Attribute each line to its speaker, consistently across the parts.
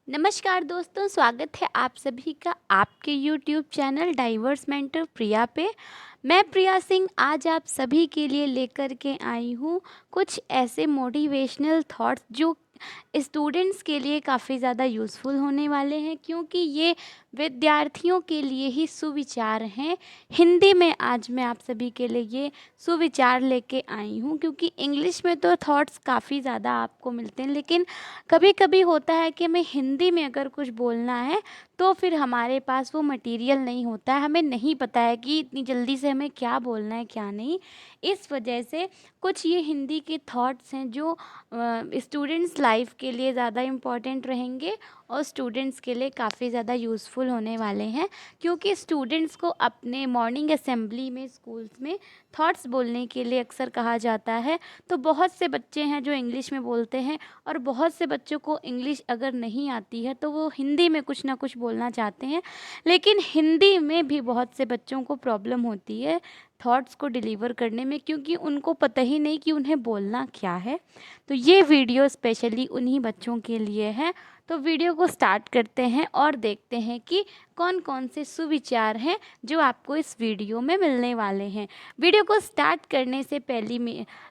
Speaker 1: नमस्कार दोस्तों, स्वागत है आप सभी का आपके YouTube चैनल डाइवर्स मेंटर प्रिया पे। मैं प्रिया सिंह आज आप सभी के लिए लेकर के आई हूँ कुछ ऐसे मोटिवेशनल थॉट्स जो स्टूडेंट्स के लिए काफ़ी ज़्यादा यूज़फुल होने वाले हैं, क्योंकि ये विद्यार्थियों के लिए ही सुविचार हैं। हिंदी में आज मैं आप सभी के लिए ये सुविचार लेके आई हूँ, क्योंकि इंग्लिश में तो थॉट्स काफ़ी ज़्यादा आपको मिलते हैं, लेकिन कभी कभी होता है कि हमें हिंदी में अगर कुछ बोलना है तो फिर हमारे पास वो मटेरियल नहीं होता है, हमें नहीं पता है कि इतनी जल्दी से हमें क्या बोलना है क्या नहीं। इस वजह से कुछ ये हिंदी के थॉट्स हैं जो स्टूडेंट्स लाइफ के लिए ज़्यादा इम्पॉर्टेंट रहेंगे और स्टूडेंट्स के लिए काफ़ी ज़्यादा यूज़फुल होने वाले हैं, क्योंकि स्टूडेंट्स को अपने मॉर्निंग असेंबली में स्कूल्स में थॉट्स बोलने के लिए अक्सर कहा जाता है। तो बहुत से बच्चे हैं जो इंग्लिश में बोलते हैं और बहुत से बच्चों को इंग्लिश अगर नहीं आती है तो वो हिंदी में कुछ ना कुछ बोलना चाहते हैं, लेकिन हिंदी में भी बहुत से बच्चों को प्रॉब्लम होती है थॉट्स को डिलीवर करने में, क्योंकि उनको पता ही नहीं कि उन्हें बोलना क्या है। तो ये वीडियो स्पेशली उन्हीं बच्चों के लिए है। तो वीडियो को स्टार्ट करते हैं और देखते हैं कि कौन कौन से सुविचार हैं जो आपको इस वीडियो में मिलने वाले हैं। वीडियो को स्टार्ट करने से पहले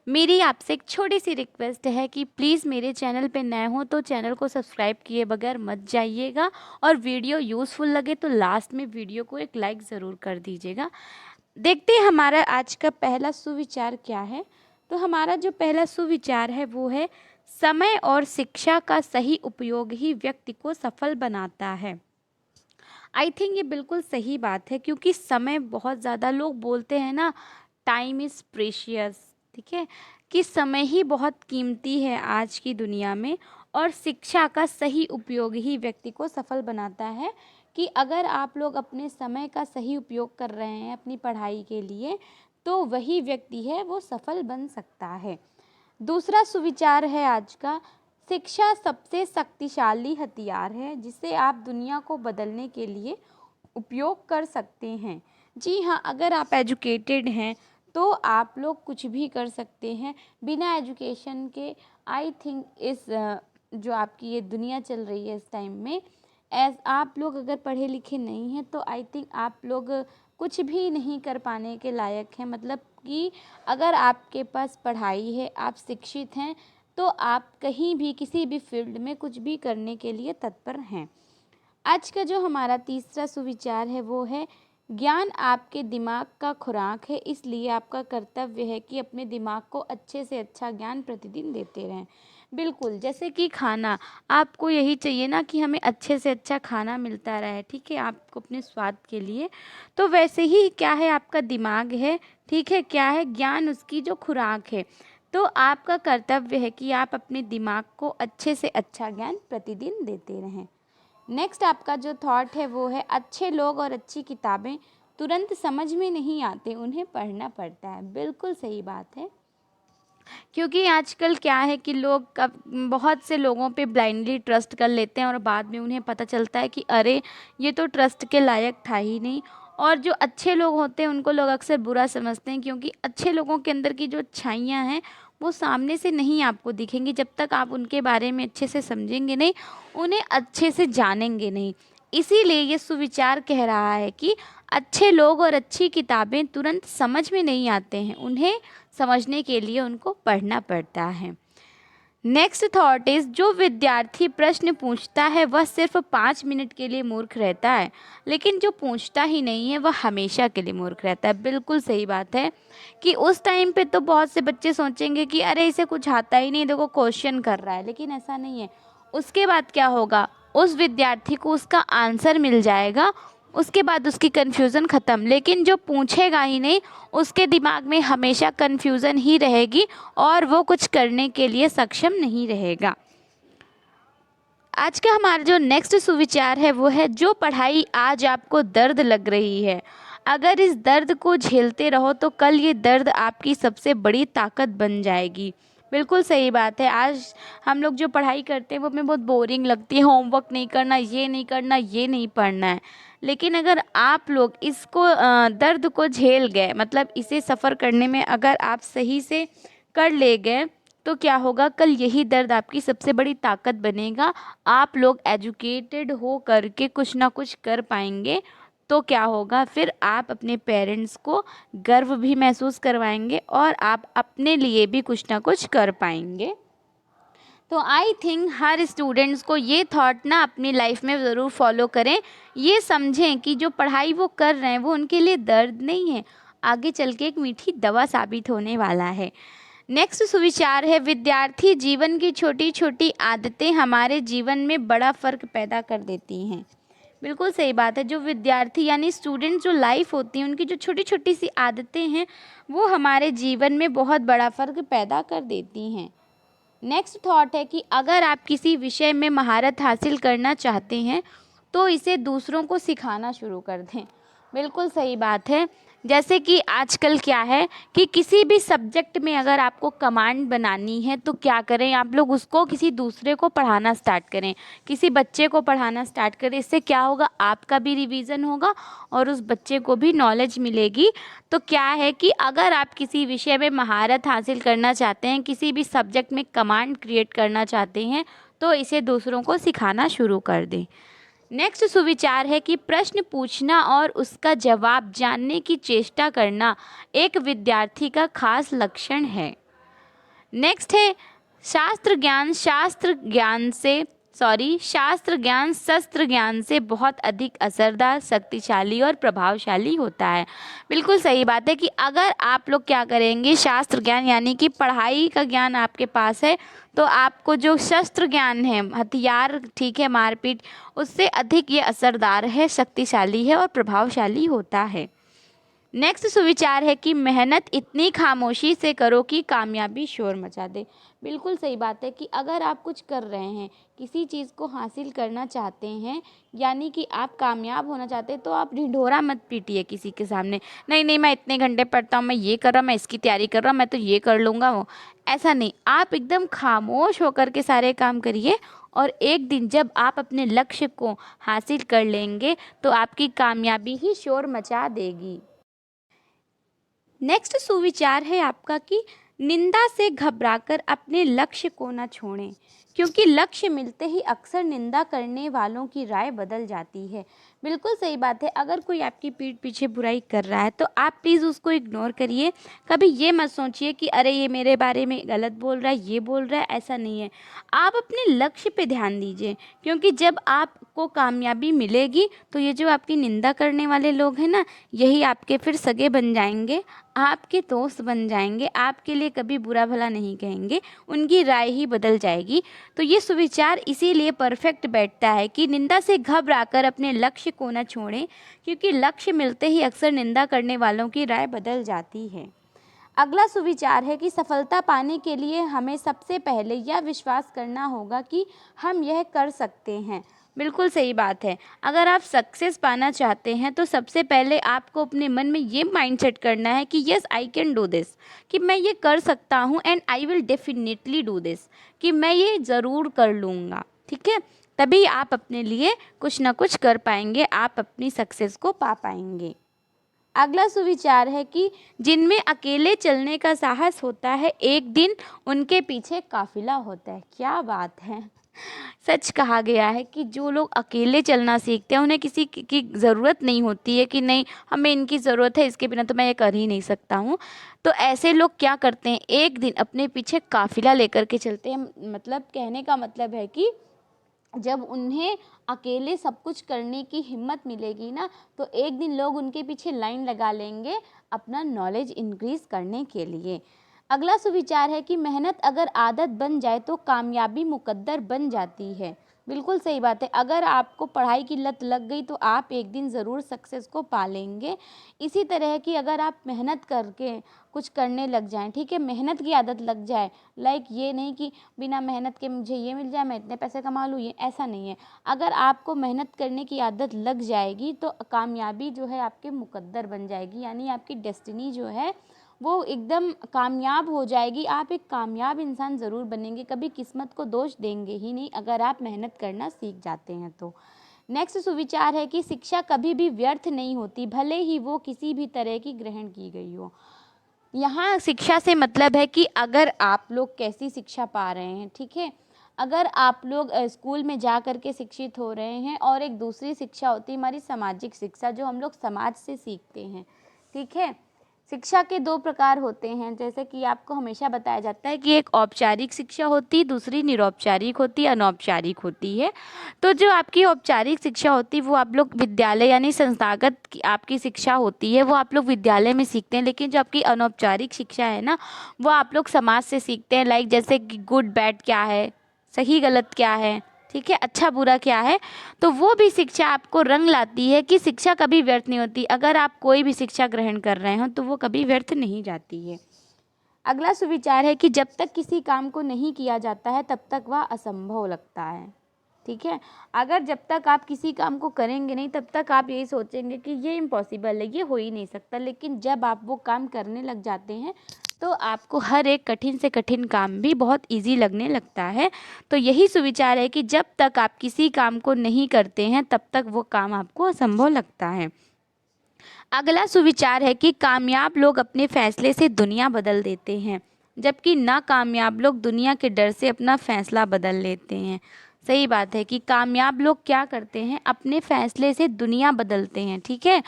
Speaker 1: मेरी आपसे एक छोटी सी रिक्वेस्ट है कि प्लीज़ मेरे चैनल पे नए हो तो चैनल को सब्सक्राइब किए बगैर मत जाइएगा, और वीडियो यूज़फुल लगे तो लास्ट में वीडियो को एक लाइक ज़रूर कर दीजिएगा। देखते हैं हमारा आज का पहला सुविचार क्या है। तो हमारा जो पहला सुविचार है वो है, समय और शिक्षा का सही उपयोग ही व्यक्ति को सफल बनाता है। आई थिंक ये बिल्कुल सही बात है, क्योंकि समय बहुत ज़्यादा, लोग बोलते हैं ना, टाइम इज़ प्रेशियस, ठीक है, कि समय ही बहुत कीमती है आज की दुनिया में, और शिक्षा का सही उपयोग ही व्यक्ति को सफल बनाता है। कि अगर आप लोग अपने समय का सही उपयोग कर रहे हैं अपनी पढ़ाई के लिए, तो वही व्यक्ति है वो सफल बन सकता है। दूसरा सुविचार है आज का, शिक्षा सबसे शक्तिशाली हथियार है जिसे आप दुनिया को बदलने के लिए उपयोग कर सकते हैं। जी हाँ, अगर आप एजुकेटेड हैं तो आप लोग कुछ भी कर सकते हैं बिना एजुकेशन के। आई थिंक इस जो आपकी ये दुनिया चल रही है इस टाइम में, एज आप लोग अगर पढ़े लिखे नहीं हैं तो आई थिंक आप लोग कुछ भी नहीं कर पाने के लायक हैं। मतलब कि अगर आपके पास पढ़ाई है, आप शिक्षित हैं, तो आप कहीं भी किसी भी फील्ड में कुछ भी करने के लिए तत्पर हैं। आज का जो हमारा तीसरा सुविचार है वो है, ज्ञान आपके दिमाग का खुराक है, इसलिए आपका कर्तव्य है कि अपने दिमाग को अच्छे से अच्छा ज्ञान प्रतिदिन देते रहें। बिल्कुल, जैसे कि खाना, आपको यही चाहिए ना कि हमें अच्छे से अच्छा खाना मिलता रहे, ठीक है, आपको अपने स्वाद के लिए। तो वैसे ही क्या है, आपका दिमाग है, ठीक है, क्या है, ज्ञान उसकी जो खुराक है। तो आपका कर्तव्य है कि आप अपने दिमाग को अच्छे से अच्छा ज्ञान प्रतिदिन देते रहें। नेक्स्ट आपका जो थॉट है वो है, अच्छे लोग और अच्छी किताबें तुरंत समझ में नहीं आते, उन्हें पढ़ना पड़ता है। बिल्कुल सही बात है, क्योंकि आजकल क्या है कि लोग बहुत से लोगों पे ब्लाइंडली ट्रस्ट कर लेते हैं और बाद में उन्हें पता चलता है कि अरे ये तो ट्रस्ट के लायक था ही नहीं। और जो अच्छे लोग होते हैं उनको लोग अक्सर बुरा समझते हैं, क्योंकि अच्छे लोगों के अंदर की जो अच्छाइयाँ हैं वो सामने से नहीं आपको दिखेंगी जब तक आप उनके बारे में अच्छे से समझेंगे नहीं, उन्हें अच्छे से जानेंगे नहीं। इसीलिए ये सुविचार कह रहा है कि अच्छे लोग और अच्छी किताबें तुरंत समझ में नहीं आते हैं, उन्हें समझने के लिए उनको पढ़ना पड़ता है। नेक्स्ट थॉट इज, जो विद्यार्थी प्रश्न पूछता है वह सिर्फ 5 मिनट के लिए मूर्ख रहता है, लेकिन जो पूछता ही नहीं है वह हमेशा के लिए मूर्ख रहता है। बिल्कुल सही बात है कि उस टाइम पे तो बहुत से बच्चे सोचेंगे कि अरे इसे कुछ आता ही नहीं, देखो क्वेश्चन कर रहा है, लेकिन ऐसा नहीं है। उसके बाद क्या होगा, उस विद्यार्थी को उसका आंसर मिल जाएगा, उसके बाद उसकी कन्फ्यूज़न ख़त्म। लेकिन जो पूछेगा ही नहीं, उसके दिमाग में हमेशा कन्फ्यूज़न ही रहेगी और वो कुछ करने के लिए सक्षम नहीं रहेगा। आज का हमारा जो नेक्स्ट सुविचार है वो है, जो पढ़ाई आज आपको दर्द लग रही है, अगर इस दर्द को झेलते रहो तो कल ये दर्द आपकी सबसे बड़ी ताकत बन जाएगी। बिल्कुल सही बात है। आज हम लोग जो पढ़ाई करते हैं वो हमें बहुत बोरिंग लगती है, होमवर्क नहीं करना, ये नहीं करना, ये नहीं पढ़ना है। लेकिन अगर आप लोग इसको दर्द को झेल गए, मतलब इसे सफ़र करने में अगर आप सही से कर ले गए, तो क्या होगा, कल यही दर्द आपकी सबसे बड़ी ताकत बनेगा। आप लोग एजुकेटेड हो करके कुछ ना कुछ कर पाएंगे, तो क्या होगा, फिर आप अपने पेरेंट्स को गर्व भी महसूस करवाएंगे और आप अपने लिए भी कुछ ना कुछ कर पाएंगे। तो आई थिंक हर स्टूडेंट्स को ये थॉट ना अपनी लाइफ में ज़रूर फॉलो करें। ये समझें कि जो पढ़ाई वो कर रहे हैं वो उनके लिए दर्द नहीं है, आगे चल के एक मीठी दवा साबित होने वाला है। नेक्स्ट सुविचार है, विद्यार्थी जीवन की छोटी छोटी आदतें हमारे जीवन में बड़ा फ़र्क पैदा कर देती हैं। बिल्कुल सही बात है। जो विद्यार्थी यानी स्टूडेंट जो लाइफ होती है, उनकी जो छोटी छोटी सी आदतें हैं वो हमारे जीवन में बहुत बड़ा फ़र्क पैदा कर देती हैं। नेक्स्ट थॉट है कि अगर आप किसी विषय में महारत हासिल करना चाहते हैं तो इसे दूसरों को सिखाना शुरू कर दें। बिल्कुल सही बात है। जैसे कि आजकल क्या है कि किसी भी सब्जेक्ट में अगर आपको कमांड बनानी है तो क्या करें, आप लोग उसको किसी दूसरे को पढ़ाना स्टार्ट करें, किसी बच्चे को पढ़ाना स्टार्ट करें। इससे क्या होगा, आपका भी रिवीजन होगा और उस बच्चे को भी नॉलेज मिलेगी। तो क्या है कि अगर आप किसी विषय में महारत हासिल करना चाहते हैं, किसी भी सब्जेक्ट में कमांड क्रिएट करना चाहते हैं, तो इसे दूसरों को सिखाना शुरू कर दें। नेक्स्ट सुविचार है कि प्रश्न पूछना और उसका जवाब जानने की चेष्टा करना एक विद्यार्थी का खास लक्षण है। नेक्स्ट है, शास्त्र ज्ञान शस्त्र ज्ञान से बहुत अधिक असरदार, शक्तिशाली और प्रभावशाली होता है। बिल्कुल सही बात है कि अगर आप लोग क्या करेंगे, शास्त्र ज्ञान यानी कि पढ़ाई का ज्ञान आपके पास है, तो आपको जो शस्त्र ज्ञान है, हथियार, ठीक है, मारपीट, उससे अधिक ये असरदार है, शक्तिशाली है और प्रभावशाली होता है। नेक्स्ट सुविचार है कि मेहनत इतनी खामोशी से करो कि कामयाबी शोर मचा दे। बिल्कुल सही बात है कि अगर आप कुछ कर रहे हैं, किसी चीज़ को हासिल करना चाहते हैं, यानी कि आप कामयाब होना चाहते हैं, तो आप ढिंढोरा मत पीटिए किसी के सामने, नहीं नहीं मैं इतने घंटे पढ़ता हूँ, मैं ये कर रहा हूँ, मैं इसकी तैयारी कर रहा हूँ, मैं तो ये कर लूँगा वो। ऐसा नहीं, आप एकदम खामोश होकर के सारे काम करिए और एक दिन जब आप अपने लक्ष्य को हासिल कर लेंगे तो आपकी कामयाबी ही शोर मचा देगी। नेक्स्ट सुविचार है आपका कि निंदा से घबराकर अपने लक्ष्य को न छोड़ें, क्योंकि लक्ष्य मिलते ही अक्सर निंदा करने वालों की राय बदल जाती है। बिल्कुल सही बात है। अगर कोई आपकी पीठ पीछे बुराई कर रहा है तो आप प्लीज़ उसको इग्नोर करिए। कभी ये मत सोचिए कि अरे ये मेरे बारे में गलत बोल रहा है, ये बोल रहा है, ऐसा नहीं है। आप अपने लक्ष्य पे ध्यान दीजिए, क्योंकि जब आपको कामयाबी मिलेगी तो ये जो आपकी निंदा करने वाले लोग हैं ना, यही आपके फिर सगे बन जाएंगे, आपके दोस्त बन जाएंगे, आपके लिए कभी बुरा भला नहीं कहेंगे, उनकी राय ही बदल जाएगी। तो ये सुविचार इसीलिए परफेक्ट बैठता है कि निंदा से घबराकर अपने लक्ष्य को न छोड़ें, क्योंकि लक्ष्य मिलते ही अक्सर निंदा करने वालों की राय बदल जाती है। अगला सुविचार है कि सफलता पाने के लिए हमें सबसे पहले यह विश्वास करना होगा कि हम यह कर सकते हैं। बिल्कुल सही बात है। अगर आप सक्सेस पाना चाहते हैं तो सबसे पहले आपको अपने मन में ये माइंडसेट करना है कि yes I can do this, कि मैं ये कर सकता हूँ, and I will definitely do this, कि मैं ये ज़रूर कर लूँगा। ठीक है, तभी आप अपने लिए कुछ ना कुछ कर पाएंगे, आप अपनी सक्सेस को पा पाएंगे। अगला सुविचार है कि जिनमें अकेले चलने का साहस होता है, एक दिन उनके पीछे काफिला होता है। क्या बात है, सच कहा गया है कि जो लोग अकेले चलना सीखते हैं उन्हें किसी की ज़रूरत नहीं होती है कि नहीं हमें इनकी ज़रूरत है, इसके बिना तो मैं ये कर ही नहीं सकता हूँ। तो ऐसे लोग क्या करते हैं, एक दिन अपने पीछे काफिला लेकर के चलते हैं। मतलब कहने का मतलब है कि जब उन्हें अकेले सब कुछ करने की हिम्मत मिलेगी ना, तो एक दिन लोग उनके पीछे लाइन लगा लेंगे अपना नॉलेज इंक्रीज़ करने के लिए। अगला सुविचार है कि मेहनत अगर आदत बन जाए तो कामयाबी मुकद्दर बन जाती है। बिल्कुल सही बात है। अगर आपको पढ़ाई की लत लग गई तो आप एक दिन ज़रूर सक्सेस को पा लेंगे। इसी तरह की अगर आप मेहनत करके कुछ करने लग जाएं, ठीक है, मेहनत की आदत लग जाए, लाइक ये नहीं कि बिना मेहनत के मुझे ये मिल जाए, मैं इतने पैसे कमा लूँ, ये ऐसा नहीं है। अगर आपको मेहनत करने की आदत लग जाएगी तो कामयाबी जो है आपके मुकद्दर बन जाएगी, यानी आपकी डेस्टिनी जो है वो एकदम कामयाब हो जाएगी। आप एक कामयाब इंसान ज़रूर बनेंगे, कभी किस्मत को दोष देंगे ही नहीं अगर आप मेहनत करना सीख जाते हैं तो। नेक्स्ट सुविचार है कि शिक्षा कभी भी व्यर्थ नहीं होती, भले ही वो किसी भी तरह की ग्रहण की गई हो। यहाँ शिक्षा से मतलब है कि अगर आप लोग कैसी शिक्षा पा रहे हैं, ठीक है। अगर आप लोग स्कूल में जा कर के शिक्षित हो रहे हैं, और एक दूसरी शिक्षा होती है हमारी सामाजिक शिक्षा, जो हम लोग समाज से सीखते हैं, ठीक है। शिक्षा के दो प्रकार होते हैं, जैसे कि आपको हमेशा बताया जाता है कि एक औपचारिक शिक्षा होती है, दूसरी निरौपचारिक होती है, अनौपचारिक होती है। तो जो आपकी औपचारिक शिक्षा होती है वो आप लोग विद्यालय यानी संस्थागत आपकी शिक्षा होती है, वो आप लोग विद्यालय में सीखते हैं। लेकिन जो आपकी अनौपचारिक शिक्षा है ना, वो आप लोग समाज से सीखते हैं। लाइक जैसे कि गुड बैड क्या है, सही गलत क्या है, ठीक है, अच्छा बुरा क्या है। तो वो भी शिक्षा आपको रंग लाती है कि शिक्षा कभी व्यर्थ नहीं होती। अगर आप कोई भी शिक्षा ग्रहण कर रहे हो तो वो कभी व्यर्थ नहीं जाती है। अगला सुविचार है कि जब तक किसी काम को नहीं किया जाता है तब तक वह असंभव लगता है, ठीक है। अगर जब तक आप किसी काम को करेंगे नहीं तब तक आप यही सोचेंगे कि ये इम्पॉसिबल है, ये हो ही नहीं सकता। लेकिन जब आप वो काम करने लग जाते हैं तो आपको हर एक कठिन से कठिन काम भी बहुत इजी लगने लगता है। तो यही सुविचार है कि जब तक आप किसी काम को नहीं करते हैं तब तक वो काम आपको असंभव लगता है। अगला सुविचार है कि कामयाब लोग अपने फैसले से दुनिया बदल देते हैं, जबकि नाकामयाब लोग दुनिया के डर से अपना फैसला बदल लेते हैं। सही बात है कि कामयाब लोग क्या करते हैं, अपने फैसले से दुनिया बदलते हैं, ठीक है।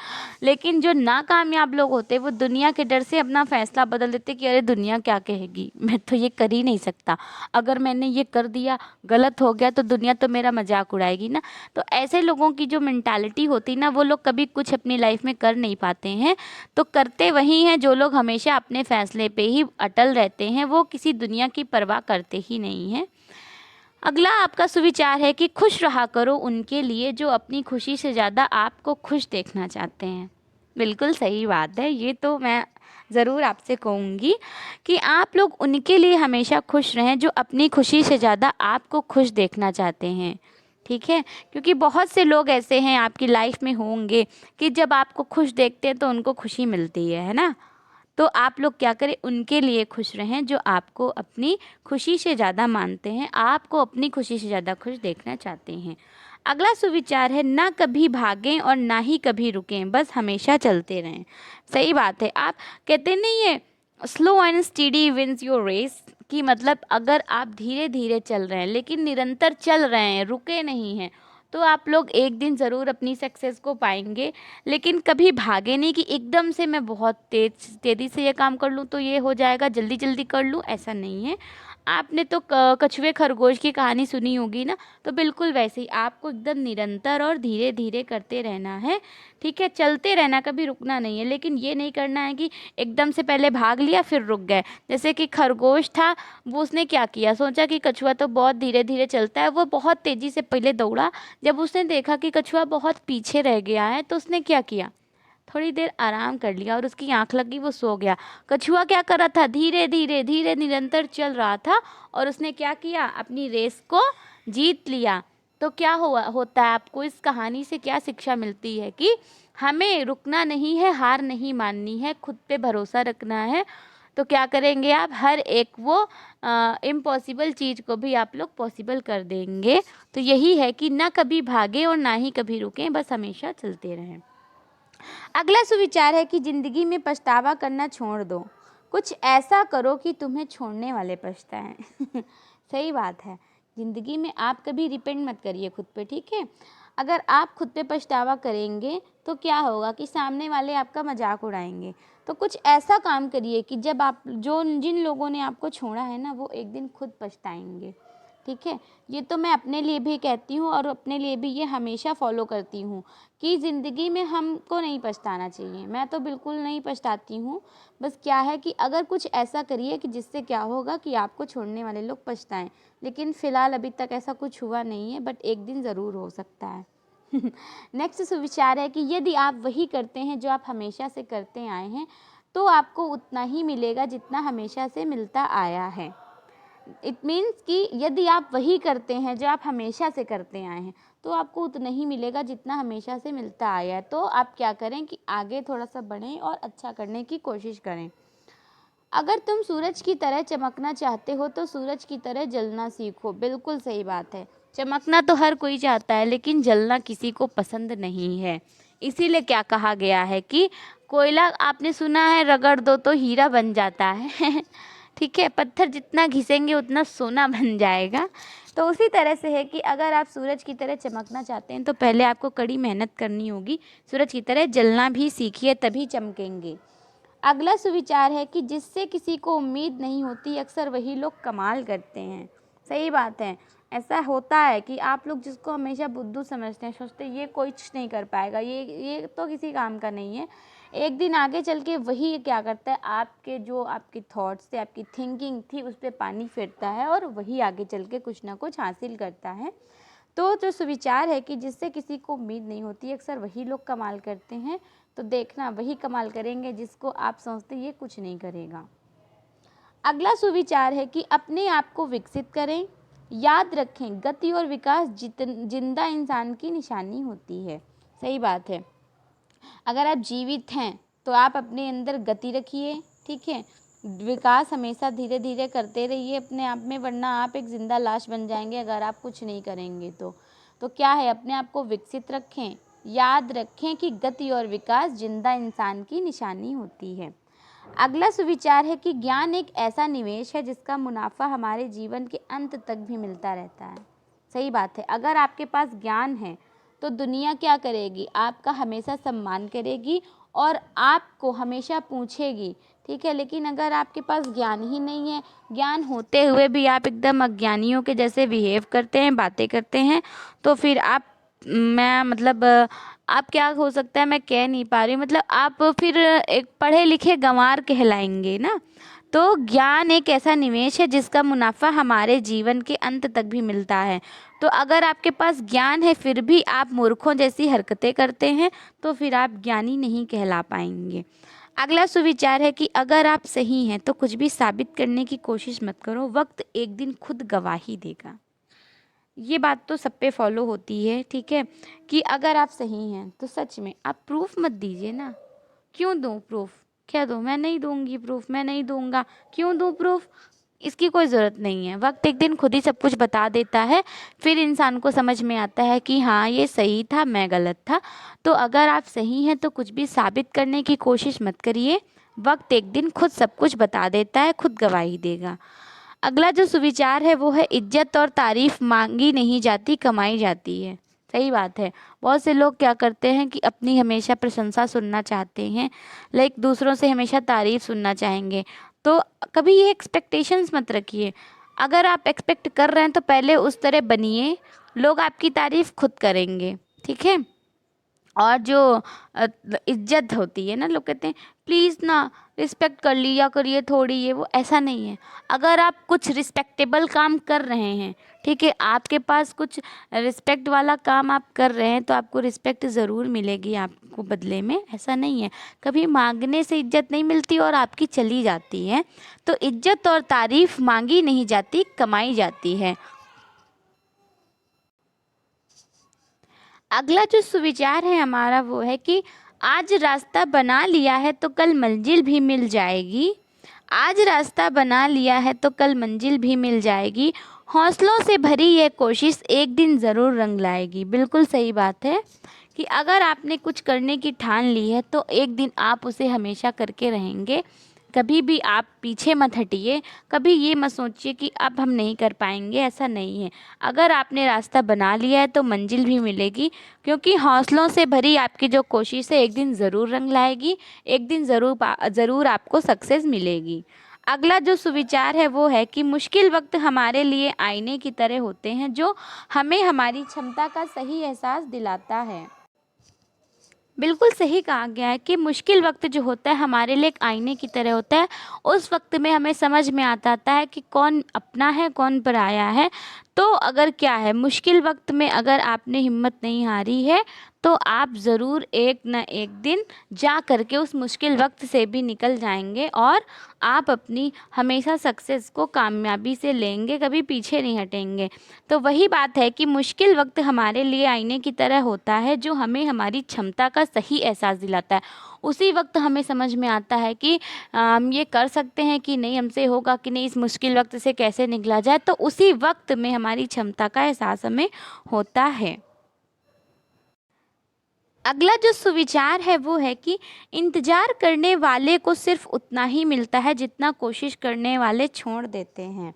Speaker 1: लेकिन जो नाकामयाब लोग होते हैं वो दुनिया के डर से अपना फैसला बदल देते हैं कि अरे दुनिया क्या कहेगी, मैं तो ये कर ही नहीं सकता, अगर मैंने ये कर दिया गलत हो गया तो दुनिया तो मेरा मजाक उड़ाएगी ना। तो ऐसे लोगों की जो मेंटालिटी होती है ना, वो लोग कभी कुछ अपनी लाइफ में कर नहीं पाते हैं। तो करते वही हैं जो लोग हमेशा अपने फैसले पे ही अटल रहते हैं, वो किसी दुनिया की परवाह करते ही नहीं हैं। अगला आपका सुविचार है कि खुश रहा करो उनके लिए जो अपनी खुशी से ज़्यादा आपको खुश देखना चाहते हैं। बिल्कुल सही बात है, ये तो मैं ज़रूर आपसे कहूँगी कि आप लोग उनके लिए हमेशा खुश रहें जो अपनी खुशी से ज़्यादा आपको खुश देखना चाहते हैं, ठीक है। क्योंकि बहुत से लोग ऐसे हैं आपकी लाइफ में होंगे कि जब आपको खुश देखते हैं तो उनको खुशी मिलती है ना। तो आप लोग क्या करें, उनके लिए खुश रहें जो आपको अपनी खुशी से ज़्यादा मानते हैं, आपको अपनी खुशी से ज़्यादा खुश देखना चाहते हैं। अगला सुविचार है ना कभी भागें और ना ही कभी रुकें, बस हमेशा चलते रहें। सही बात है। आप कहते नहीं है slow and steady wins your race, कि मतलब अगर आप धीरे धीरे चल रहे हैं लेकिन निरंतर चल रहे हैं, रुके नहीं हैं, तो आप लोग एक दिन ज़रूर अपनी सक्सेस को पाएंगे। लेकिन कभी भागे नहीं कि एकदम से मैं बहुत तेज़ी से ये काम कर लूँ तो ये हो जाएगा, जल्दी जल्दी कर लूँ, ऐसा नहीं है। आपने तो कछुए खरगोश की कहानी सुनी होगी ना, तो बिल्कुल वैसे ही आपको एकदम निरंतर और धीरे धीरे करते रहना है, ठीक है। चलते रहना, कभी रुकना नहीं है। लेकिन ये नहीं करना है कि एकदम से पहले भाग लिया फिर रुक गए। जैसे कि खरगोश था, वो उसने क्या किया, सोचा कि कछुआ तो बहुत धीरे धीरे चलता है, वो बहुत तेज़ी से पहले दौड़ा। जब उसने देखा कि कछुआ बहुत पीछे रह गया है तो उसने क्या किया, थोड़ी देर आराम कर लिया और उसकी आंख लगी, वो सो गया। कछुआ क्या कर रहा था, धीरे धीरे धीरे निरंतर चल रहा था और उसने क्या किया, अपनी रेस को जीत लिया। तो क्या हुआ होता है, आपको इस कहानी से क्या शिक्षा मिलती है कि हमें रुकना नहीं है, हार नहीं माननी है, खुद पे भरोसा रखना है। तो क्या करेंगे आप, हर एक वो इम्पॉसिबल चीज़ को भी आप लोग पॉसिबल कर देंगे। तो यही है कि ना कभी भागें और ना ही कभी रुकें, बस हमेशा चलते रहें। अगला सुविचार है कि ज़िंदगी में पछतावा करना छोड़ दो, कुछ ऐसा करो कि तुम्हें छोड़ने वाले पछताएं। सही बात है। ज़िंदगी में आप कभी रिपेंड मत करिए खुद पे, ठीक है। अगर आप खुद पे पछतावा करेंगे तो क्या होगा कि सामने वाले आपका मजाक उड़ाएंगे। तो कुछ ऐसा काम करिए कि जब आप जिन लोगों ने आपको छोड़ा है ना, वो एक दिन खुद पछताएंगे, ठीक है। ये तो मैं अपने लिए भी कहती हूँ और अपने लिए भी ये हमेशा फॉलो करती हूँ कि ज़िंदगी में हमको नहीं पछताना चाहिए। मैं तो बिल्कुल नहीं पछताती हूँ। बस क्या है कि अगर कुछ ऐसा करिए कि जिससे क्या होगा कि आपको छोड़ने वाले लोग पछताएं। लेकिन फ़िलहाल अभी तक ऐसा कुछ हुआ नहीं है, बट एक दिन ज़रूर हो सकता है। नेक्स्ट सुविचार है कि यदि आप वही करते हैं जो आप हमेशा से करते आए हैं तो आपको उतना ही मिलेगा जितना हमेशा से मिलता आया है। इट मीन्स कि यदि आप वही करते हैं जो आप हमेशा से करते आए हैं तो आपको उतना ही मिलेगा जितना हमेशा से मिलता आया है। तो आप क्या करें कि आगे थोड़ा सा बढ़ें और अच्छा करने की कोशिश करें। अगर तुम सूरज की तरह चमकना चाहते हो तो सूरज की तरह जलना सीखो। बिल्कुल सही बात है। चमकना तो हर कोई चाहता है लेकिन जलना किसी को पसंद नहीं है। इसीलिए क्या कहा गया है कि कोयला आपने सुना है रगड़ दो तो हीरा बन जाता है ठीक है, पत्थर जितना घिसेंगे उतना सोना बन जाएगा। तो उसी तरह से है कि अगर आप सूरज की तरह चमकना चाहते हैं तो पहले आपको कड़ी मेहनत करनी होगी, सूरज की तरह जलना भी सीखिए तभी चमकेंगे। अगला सुविचार है कि जिससे किसी को उम्मीद नहीं होती अक्सर वही लोग कमाल करते हैं। सही बात है, ऐसा होता है कि आप लोग जिसको हमेशा बुद्धू समझते हैं, सोचते हैं ये कुछ नहीं कर पाएगा, ये तो किसी काम का नहीं है, एक दिन आगे चल के वही क्या करता है, आपके जो आपकी थॉट्स थे, आपकी थिंकिंग थी, उस पर पानी फेरता है और वही आगे चल के कुछ ना कुछ हासिल करता है। तो जो सुविचार है कि जिससे किसी को उम्मीद नहीं होती अक्सर वही लोग कमाल करते हैं, तो देखना वही कमाल करेंगे जिसको आप सोचते ये कुछ नहीं करेगा। अगला सुविचार है कि अपने आप को विकसित करें। याद रखें, गति और विकास जिंदा इंसान की निशानी होती है। सही बात है, अगर आप जीवित हैं तो आप अपने अंदर गति रखिए, ठीक है, विकास हमेशा धीरे धीरे करते रहिए अपने आप में, वरना आप एक जिंदा लाश बन जाएंगे अगर आप कुछ नहीं करेंगे तो क्या है, अपने आप को विकसित रखें। याद रखें कि गति और विकास जिंदा इंसान की निशानी होती है। अगला सुविचार है कि ज्ञान एक ऐसा निवेश है जिसका मुनाफा हमारे जीवन के अंत तक भी मिलता रहता है। सही बात है, अगर आपके पास ज्ञान है तो दुनिया क्या करेगी, आपका हमेशा सम्मान करेगी और आपको हमेशा पूछेगी, ठीक है। लेकिन अगर आपके पास ज्ञान ही नहीं है, ज्ञान होते हुए भी आप एकदम अज्ञानियों के जैसे बिहेव करते हैं, बातें करते हैं, तो फिर आप क्या हो सकता है, मैं कह नहीं पा रही, मतलब आप फिर एक पढ़े लिखे गंवार कहलाएंगे ना। तो ज्ञान एक ऐसा निवेश है जिसका मुनाफा हमारे जीवन के अंत तक भी मिलता है। तो अगर आपके पास ज्ञान है फिर भी आप मूर्खों जैसी हरकतें करते हैं तो फिर आप ज्ञानी नहीं कहला पाएंगे। अगला सुविचार है कि अगर आप सही हैं तो कुछ भी साबित करने की कोशिश मत करो, वक्त एक दिन खुद गवाही देगा। ये बात तो सब पे फॉलो होती है, ठीक है, कि अगर आप सही हैं तो सच में आप प्रूफ मत दीजिए ना। क्यों दूँ प्रूफ, क्या दूँ, मैं नहीं दूंगी प्रूफ, मैं नहीं दूंगा, क्यों दूँ प्रूफ, इसकी कोई ज़रूरत नहीं है। वक्त एक दिन खुद ही सब कुछ बता देता है, फिर इंसान को समझ में आता है कि हाँ ये सही था, मैं गलत था। तो अगर आप सही हैं तो कुछ भी साबित करने की कोशिश मत करिए, वक्त एक दिन खुद सब कुछ बता देता है, खुद गवाही देगा। अगला जो सुविचार है वो है इज्जत और तारीफ मांगी नहीं जाती, कमाई जाती है। सही बात है, बहुत से लोग क्या करते हैं कि अपनी हमेशा प्रशंसा सुनना चाहते हैं, लाइक दूसरों से हमेशा तारीफ सुनना चाहेंगे। तो कभी ये एक्सपेक्टेशंस मत रखिए, अगर आप एक्सपेक्ट कर रहे हैं तो पहले उस तरह बनिए, लोग आपकी तारीफ खुद करेंगे, ठीक है। और जो इज्जत होती है ना, लोग कहते हैं प्लीज़ ना रिस्पेक्ट कर लिया करिए थोड़ी, ये वो, ऐसा नहीं है। अगर आप कुछ रिस्पेक्टेबल काम कर रहे हैं, ठीक है, आपके पास कुछ रिस्पेक्ट वाला काम आप कर रहे हैं तो आपको रिस्पेक्ट ज़रूर मिलेगी आपको बदले में, ऐसा नहीं है। कभी मांगने से इज्जत नहीं मिलती और आपकी चली जाती है। तो इज्जत और तारीफ मांगी नहीं जाती, कमाई जाती है। अगला जो सुविचार है हमारा वो है कि आज रास्ता बना लिया है तो कल मंजिल भी मिल जाएगी। आज रास्ता बना लिया है तो कल मंजिल भी मिल जाएगी। हौसलों से भरी यह कोशिश एक दिन ज़रूर रंग लाएगी। बिल्कुल सही बात है कि अगर आपने कुछ करने की ठान ली है तो एक दिन आप उसे हमेशा करके रहेंगे। कभी भी आप पीछे मत हटिए, कभी ये मत सोचिए कि अब हम नहीं कर पाएंगे, ऐसा नहीं है। अगर आपने रास्ता बना लिया है तो मंजिल भी मिलेगी, क्योंकि हौसलों से भरी आपकी जो कोशिश है एक दिन ज़रूर रंग लाएगी, एक दिन ज़रूर आपको सक्सेस मिलेगी। अगला जो सुविचार है वो है कि मुश्किल वक्त हमारे लिए आईने की तरह होते हैं, जो हमें हमारी क्षमता का सही एहसास दिलाता है। बिल्कुल सही कहा गया है कि मुश्किल वक्त जो होता है हमारे लिए एक आईने की तरह होता है। उस वक्त में हमें समझ में आता है कि कौन अपना है कौन पराया है। तो अगर क्या है, मुश्किल वक्त में अगर आपने हिम्मत नहीं हारी है तो आप ज़रूर एक न एक दिन जा करके उस मुश्किल वक्त से भी निकल जाएंगे और आप अपनी हमेशा सक्सेस को कामयाबी से लेंगे, कभी पीछे नहीं हटेंगे। तो वही बात है कि मुश्किल वक्त हमारे लिए आईने की तरह होता है, जो हमें हमारी क्षमता का सही एहसास दिलाता है। उसी वक्त हमें समझ में आता है कि हम ये कर सकते हैं कि नहीं, हमसे होगा कि नहीं, इस मुश्किल वक्त से कैसे निकला जाए। तो उसी वक्त में हमारी क्षमता का एहसास हमें होता है। अगला जो सुविचार है वो है कि इंतज़ार करने वाले को सिर्फ उतना ही मिलता है जितना कोशिश करने वाले छोड़ देते हैं।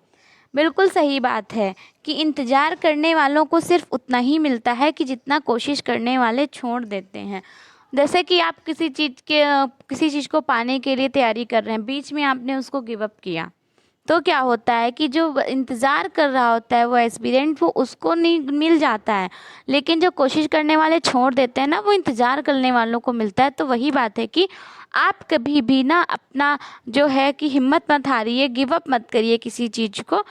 Speaker 1: बिल्कुल सही बात है कि इंतज़ार करने वालों को सिर्फ उतना ही मिलता है कि जितना कोशिश करने वाले छोड़ देते हैं। जैसे कि आप किसी चीज़ को पाने के लिए तैयारी कर रहे हैं, बीच में आपने उसको गिव अप किया, तो क्या होता है कि जो इंतज़ार कर रहा होता है वो एस्पिरेंट, वो उसको नहीं मिल जाता है, लेकिन जो कोशिश करने वाले छोड़ देते हैं ना, वो इंतज़ार करने वालों को मिलता है। तो वही बात है कि आप कभी भी ना अपना जो है कि हिम्मत मत हारिए, गिव अप मत करिए किसी चीज़ को।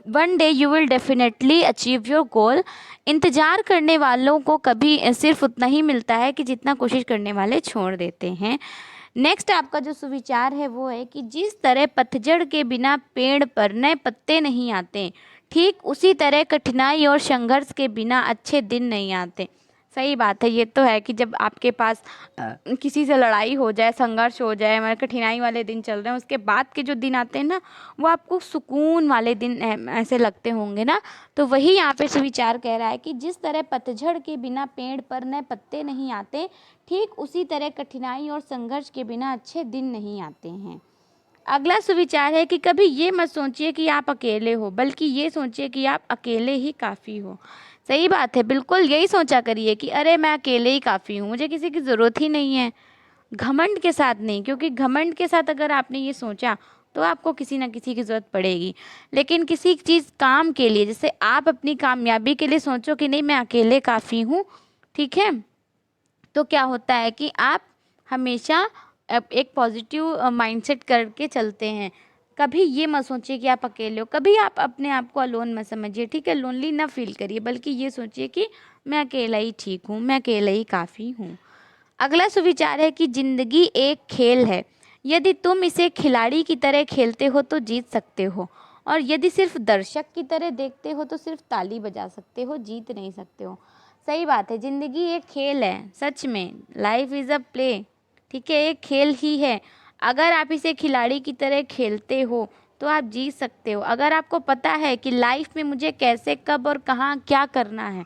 Speaker 1: One day you will definitely achieve your goal. इंतज़ार करने वालों को कभी सिर्फ उतना ही मिलता है कि जितना कोशिश करने वाले छोड़ देते हैं। नेक्स्ट आपका जो सुविचार है वो है कि जिस तरह पतझड़ के बिना पेड़ पर नए पत्ते नहीं आते, ठीक उसी तरह कठिनाई और संघर्ष के बिना अच्छे दिन नहीं आते। सही बात है, ये तो है कि जब आपके पास किसी से लड़ाई हो जाए, संघर्ष हो जाए, हमारे कठिनाई वाले दिन चल रहे हैं, उसके बाद के जो दिन आते हैं ना, वो आपको सुकून वाले दिन ऐसे लगते होंगे ना। तो वही यहाँ पे सुविचार कह रहा है कि जिस तरह पतझड़ के बिना पेड़ पर नए पत्ते नहीं आते, ठीक उसी तरह कठिनाई और संघर्ष के बिना अच्छे दिन नहीं आते हैं। अगला सुविचार है कि कभी ये मत सोचिए कि आप अकेले हो, बल्कि ये सोचिए कि आप अकेले ही काफ़ी हो। सही बात है, बिल्कुल यही सोचा करिए कि अरे मैं अकेले ही काफ़ी हूँ, मुझे किसी की ज़रूरत ही नहीं है। घमंड के साथ नहीं, क्योंकि घमंड के साथ अगर आपने ये सोचा तो आपको किसी न किसी की ज़रूरत पड़ेगी। लेकिन किसी चीज़ काम के लिए, जैसे आप अपनी कामयाबी के लिए सोचो कि नहीं मैं अकेले काफ़ी हूँ, ठीक है, तो क्या होता है कि आप हमेशा एक पॉजिटिव माइंडसेट करके चलते हैं। कभी ये मत सोचिए कि आप अकेले हो, कभी आप अपने आप को अलोन मत समझिए, ठीक है, लोनली ना फील करिए, बल्कि ये सोचिए कि मैं अकेला ही ठीक हूँ, मैं अकेला ही काफ़ी हूँ। अगला सुविचार है कि ज़िंदगी एक खेल है, यदि तुम इसे खिलाड़ी की तरह खेलते हो तो जीत सकते हो, और यदि सिर्फ दर्शक की तरह देखते हो तो सिर्फ ताली बजा सकते हो, जीत नहीं सकते हो। सही बात है, ज़िंदगी एक खेल है, सच में लाइफ इज़ अ प्ले, ठीक है, एक खेल ही है। अगर आप इसे खिलाड़ी की तरह खेलते हो तो आप जीत सकते हो। अगर आपको पता है कि लाइफ में मुझे कैसे, कब और कहाँ क्या करना है,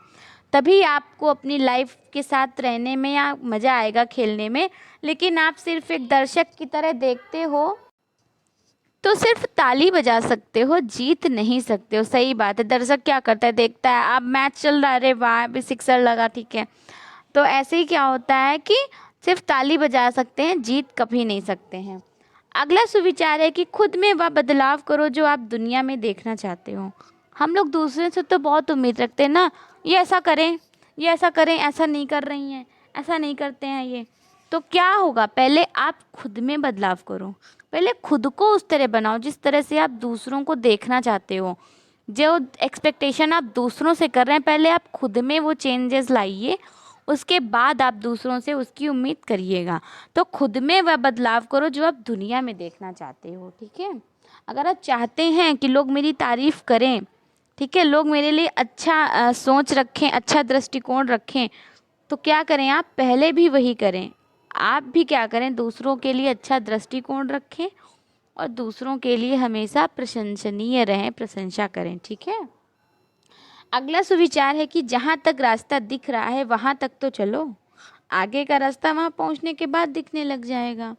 Speaker 1: तभी आपको अपनी लाइफ के साथ रहने में या मज़ा आएगा खेलने में। लेकिन आप सिर्फ एक दर्शक की तरह देखते हो तो सिर्फ ताली बजा सकते हो, जीत नहीं सकते हो। सही बात है, दर्शक क्या करता है, देखता है अब मैच चल रहा है, अरे वाह अभी सिक्सर लगा, ठीक है, तो ऐसे ही क्या होता है कि सिर्फ ताली बजा सकते हैं, जीत कभी नहीं सकते हैं। अगला सुविचार है कि खुद में वह बदलाव करो जो आप दुनिया में देखना चाहते हो। हम लोग दूसरे से तो बहुत उम्मीद रखते हैं ना, ये ऐसा करें, ये ऐसा करें, ऐसा नहीं कर रही हैं, ऐसा नहीं करते हैं ये, तो क्या होगा, पहले आप खुद में बदलाव करो, पहले खुद को उस तरह बनाओ जिस तरह से आप दूसरों को देखना चाहते हो। जो एक्सपेक्टेशन आप दूसरों से कर रहे हैं, पहले आप खुद में वो चेंजेस लाइए, उसके बाद आप दूसरों से उसकी उम्मीद करिएगा। तो खुद में वह बदलाव करो जो आप दुनिया में देखना चाहते हो, ठीक है। अगर आप चाहते हैं कि लोग मेरी तारीफ़ करें, ठीक है, लोग मेरे लिए अच्छा सोच रखें, अच्छा दृष्टिकोण रखें, तो क्या करें, आप पहले भी वही करें। आप भी क्या करें, दूसरों के लिए अच्छा दृष्टिकोण रखें और दूसरों के लिए हमेशा प्रशंसनीय रहें, प्रशंसा करें, ठीक है। अगला सुविचार है कि जहाँ तक रास्ता दिख रहा है वहाँ तक तो चलो, आगे का रास्ता वहाँ पहुँचने के बाद दिखने लग जाएगा।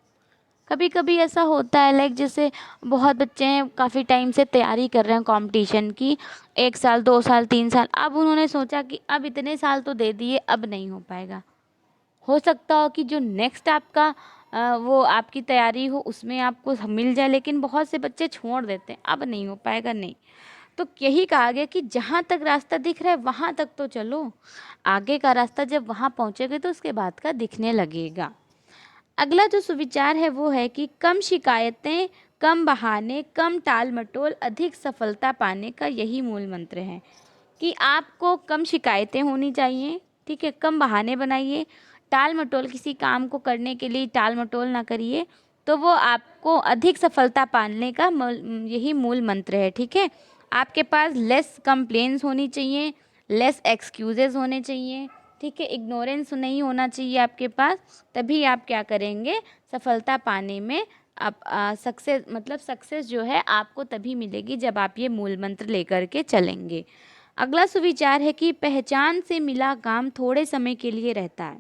Speaker 1: कभी कभी ऐसा होता है, लाइक जैसे बहुत बच्चे हैं, काफ़ी टाइम से तैयारी कर रहे हैं कंपटीशन की, 1 साल 2 साल 3 साल, अब उन्होंने सोचा कि अब इतने साल तो दे दिए, अब नहीं हो पाएगा। हो सकता हो कि जो नेक्स्ट आपका वो आपकी तैयारी हो उसमें आपको मिल जाए, लेकिन बहुत से बच्चे छोड़ देते हैं, अब नहीं हो पाएगा, नहीं। तो यही कहा गया कि जहाँ तक रास्ता दिख रहा है वहाँ तक तो चलो, आगे का रास्ता जब वहाँ पहुँचेगे तो उसके बाद का दिखने लगेगा। अगला जो सुविचार है वो है कि कम शिकायतें, कम बहाने, कम टाल मटोल, अधिक सफलता पाने का यही मूल मंत्र है। कि आपको कम शिकायतें होनी चाहिए, ठीक है, कम बहाने बनाइए, टाल मटोल, किसी काम को करने के लिए टाल मटोल ना करिए, तो वो आपको अधिक सफलता पाने का यही मूल मंत्र है, ठीक है। आपके पास लेस कंप्लेंट्स होनी चाहिए, लेस एक्सक्यूजेस होने चाहिए, ठीक है, इग्नोरेंस नहीं होना चाहिए आपके पास, तभी आप क्या करेंगे, सफलता पाने में आप सक्सेस, मतलब सक्सेस जो है आपको तभी मिलेगी जब आप ये मूल मंत्र लेकर के चलेंगे। अगला सुविचार है कि पहचान से मिला काम थोड़े समय के लिए रहता है।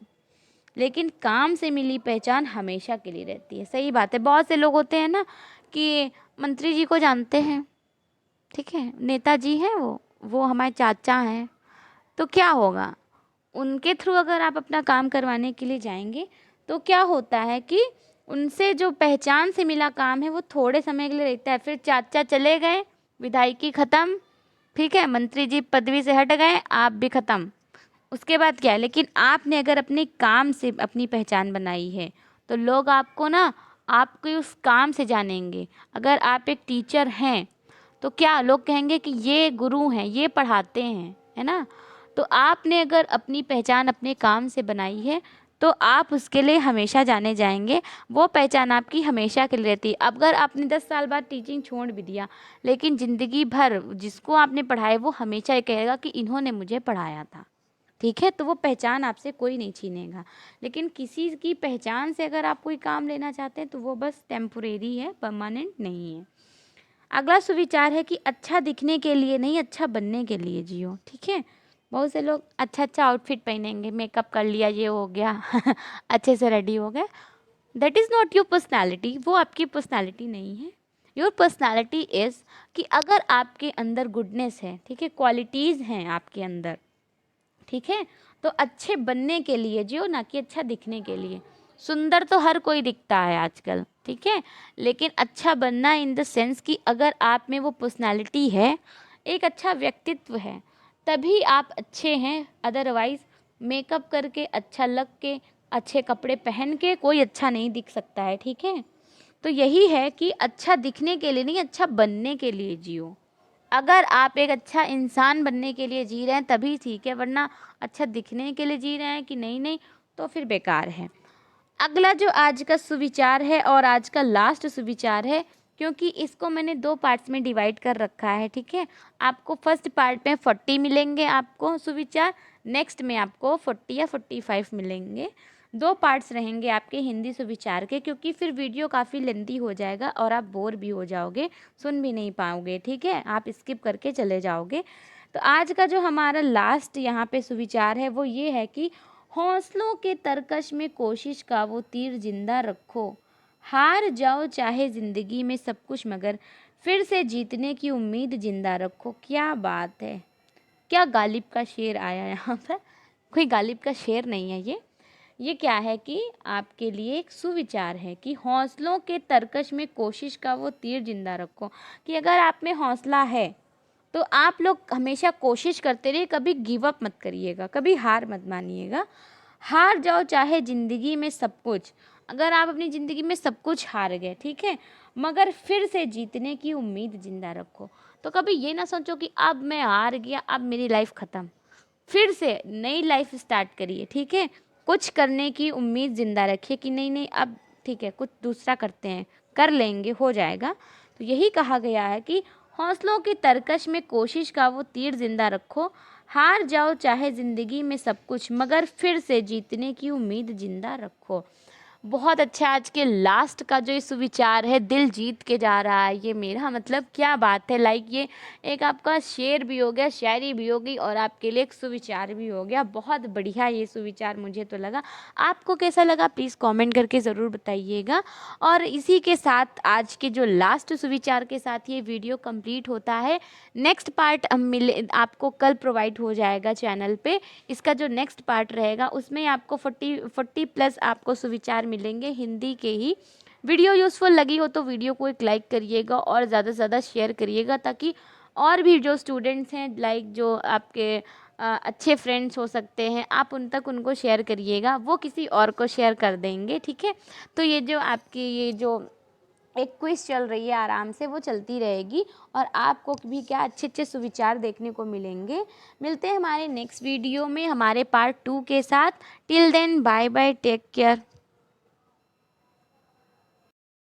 Speaker 1: लेकिन काम से मिली पहचान हमेशा के लिए रहती है। सही बात है। बहुत से लोग होते हैं ना कि मंत्री जी को जानते हैं, ठीक है, नेताजी हैं, वो हमारे चाचा हैं, तो क्या होगा, उनके थ्रू अगर आप अपना काम करवाने के लिए जाएंगे तो क्या होता है कि उनसे जो पहचान से मिला काम है वो थोड़े समय के लिए रहता है, फिर चाचा चले गए, विधायकी खत्म, ठीक है, मंत्री जी पदवी से हट गए, आप भी खत्म, उसके बाद क्या है। लेकिन आपने अगर अपने काम से अपनी पहचान बनाई है तो लोग आपको ना आपके उस काम से जानेंगे। अगर आप एक टीचर हैं तो क्या लोग कहेंगे कि ये गुरु हैं, ये पढ़ाते हैं, है ना। तो आपने अगर अपनी पहचान अपने काम से बनाई है तो आप उसके लिए हमेशा जाने जाएंगे, वो पहचान आपकी हमेशा के लिए रहती है। अगर आपने 10 साल बाद टीचिंग छोड़ भी दिया लेकिन ज़िंदगी भर जिसको आपने पढ़ाया वो हमेशा ये कहेगा कि इन्होंने मुझे पढ़ाया था, ठीक है। तो वो पहचान आपसे कोई नहीं छीनेगा। लेकिन किसी की पहचान से अगर आप कोई काम लेना चाहते हैं तो वो बस टेम्पोरेरी है, परमानेंट नहीं है। अगला सुविचार है कि अच्छा दिखने के लिए नहीं, अच्छा बनने के लिए जियो, ठीक है। बहुत से लोग अच्छा अच्छा आउटफिट पहनेंगे, मेकअप कर लिया, ये हो गया अच्छे से रेडी हो गए, that is not your personality, वो आपकी पर्सनैलिटी नहीं है। योर पर्सनैलिटी इज़ कि अगर आपके अंदर गुडनेस है, ठीक है, क्वालिटीज़ हैं आपके अंदर, ठीक है, तो अच्छे बनने के लिए जियो, ना कि अच्छा दिखने के लिए। सुंदर तो हर कोई दिखता है आजकल, ठीक है, लेकिन अच्छा बनना इन द सेंस कि अगर आप में वो पर्सनालिटी है, एक अच्छा व्यक्तित्व है, तभी आप अच्छे हैं। अदरवाइज मेकअप करके, अच्छा लग के, अच्छे कपड़े पहन के कोई अच्छा नहीं दिख सकता है, ठीक है। तो यही है कि अच्छा दिखने के लिए नहीं, अच्छा बनने के लिए जियो। अगर आप एक अच्छा इंसान बनने के लिए जी रहे हैं तभी ठीक है, वरना अच्छा दिखने के लिए जी रहे हैं कि नहीं नहीं, तो फिर बेकार है। अगला जो आज का सुविचार है और आज का लास्ट सुविचार है, क्योंकि इसको मैंने 2 पार्ट्स में डिवाइड कर रखा है, ठीक है। आपको फर्स्ट पार्ट में 40 मिलेंगे आपको सुविचार, नेक्स्ट में आपको 40 या 45 मिलेंगे। 2 पार्ट्स रहेंगे आपके हिंदी सुविचार के, क्योंकि फिर वीडियो काफ़ी लेंथी हो जाएगा और आप बोर भी हो जाओगे, सुन भी नहीं पाओगे, ठीक है, आप स्किप करके चले जाओगे। तो आज का जो हमारा लास्ट यहाँ पे सुविचार है वो ये है कि हौसलों के तरकश में कोशिश का वो तीर जिंदा रखो, हार जाओ चाहे ज़िंदगी में सब कुछ, मगर फिर से जीतने की उम्मीद जिंदा रखो। क्या बात है, क्या गालिब का शेर आया यहाँ पर। कोई गालिब का शेर नहीं है ये क्या है कि आपके लिए एक सुविचार है कि हौसलों के तरकश में कोशिश का वो तीर जिंदा रखो, कि अगर आप में हौसला है तो आप लोग हमेशा कोशिश करते रहिए, कभी गिव अप मत करिएगा, कभी हार मत मानिएगा। हार जाओ चाहे ज़िंदगी में सब कुछ, अगर आप अपनी ज़िंदगी में सब कुछ हार गए, ठीक है, मगर फिर से जीतने की उम्मीद ज़िंदा रखो। तो कभी ये ना सोचो कि अब मैं हार गया, अब मेरी लाइफ ख़त्म, फिर से नई लाइफ स्टार्ट करिए, ठीक है। कुछ करने की उम्मीद ज़िंदा रखिए कि नहीं नहीं अब ठीक है, कुछ दूसरा करते हैं, कर लेंगे, हो जाएगा। तो यही कहा गया है कि हौसलों की तरकश में कोशिश का वो तीर जिंदा रखो, हार जाओ चाहे ज़िंदगी में सब कुछ, मगर फिर से जीतने की उम्मीद जिंदा रखो। बहुत अच्छा, आज के लास्ट का जो ये सुविचार है, दिल जीत के जा रहा है ये मेरा, मतलब क्या बात है। लाइक ये एक आपका शेर भी हो गया, शायरी भी होगी और आपके लिए एक सुविचार भी हो गया। बहुत बढ़िया ये सुविचार मुझे तो लगा। आपको कैसा लगा प्लीज़ कमेंट करके ज़रूर बताइएगा। और इसी के साथ आज के जो लास्ट सुविचार के साथ ये वीडियो कंप्लीट होता है। नेक्स्ट पार्ट मिले आपको कल प्रोवाइड हो जाएगा चैनल पे। इसका जो नेक्स्ट पार्ट रहेगा उसमें आपको 40 प्लस आपको सुविचार मिलेंगे हिंदी के ही। वीडियो यूज़फुल लगी हो तो वीडियो को एक लाइक करिएगा और ज़्यादा से ज़्यादा शेयर करिएगा, ताकि और भी जो स्टूडेंट्स हैं, लाइक जो आपके अच्छे फ्रेंड्स हो सकते हैं, आप उन तक उनको शेयर करिएगा, वो किसी और को शेयर कर देंगे, ठीक है। तो ये जो आपकी ये जो एक क्विज चल रही है आराम से वो चलती रहेगी और आपको भी क्या अच्छे अच्छे सुविचार देखने को मिलेंगे। मिलते हैं हमारे नेक्स्ट वीडियो में हमारे पार्ट 2 के साथ। Till then bye bye, take care.